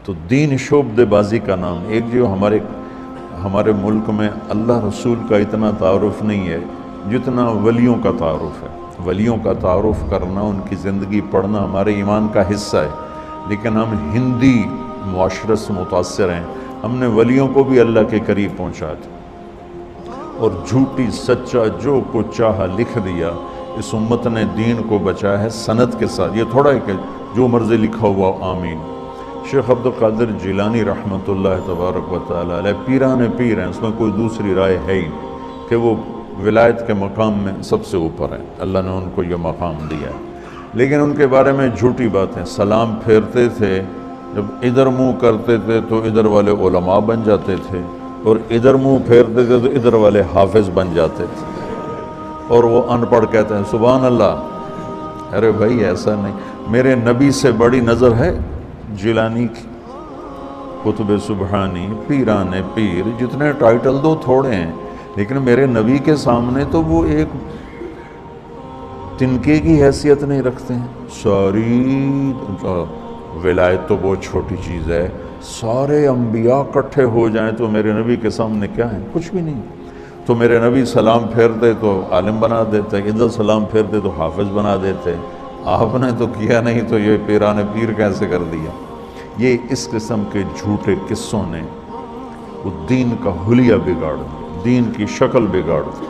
تو دین شعبدے بازی کا نام ایک جو ہمارے ملک میں اللہ رسول کا اتنا تعارف نہیں ہے جتنا ولیوں کا تعارف ہے۔ ولیوں کا تعارف کرنا، ان کی زندگی پڑھنا ہمارے ایمان کا حصہ ہے، لیکن ہم ہندی معاشرت سے متاثر ہیں۔ ہم نے ولیوں کو بھی اللہ کے قریب پہنچا دیا اور جھوٹی سچا جو کچھ چاہا لکھ دیا۔ اس امت نے دین کو بچایا ہے سند کے ساتھ، یہ تھوڑا ہے کہ جو مرضی لکھا ہوا آمین۔ شیخ عبد القادر جیلانی رحمۃ اللہ تبارک و تعالیٰ علیہ پیران پیر ہیں، اس میں کوئی دوسری رائے ہے ہی نہیں کہ وہ ولایت کے مقام میں سب سے اوپر ہیں، اللہ نے ان کو یہ مقام دیا ہے۔ لیکن ان کے بارے میں جھوٹی باتیں، سلام پھیرتے تھے، جب ادھر منہ کرتے تھے تو ادھر والے علماء بن جاتے تھے، اور ادھر منہ پھیرتے تھے تو ادھر والے حافظ بن جاتے تھے، اور وہ ان پڑھ کہتے ہیں سبحان اللہ۔ ارے بھائی ایسا نہیں، میرے نبی سے بڑی نظر ہے جیلانی کی، قطب سبحانی، پیران پیر، جتنے ٹائٹل دو تھوڑے ہیں، لیکن میرے نبی کے سامنے تو وہ ایک تنکے کی حیثیت نہیں رکھتے ہیں۔ ساری ولایت تو بہت چھوٹی چیز ہے، سارے انبیاء اکٹھے ہو جائیں تو میرے نبی کے سامنے کیا ہے؟ کچھ بھی نہیں۔ تو میرے نبی سلام پھیرتے تو عالم بنا دیتے، ادھر سلام پھیرتے تو حافظ بنا دیتے، آپ نے تو کیا نہیں تو یہ پیران پیر کیسے کر دیا؟ یہ اس قسم کے جھوٹے قصوں نے وہ دین کا حلیہ بگاڑ دیا، دین کی شکل بگاڑ دی۔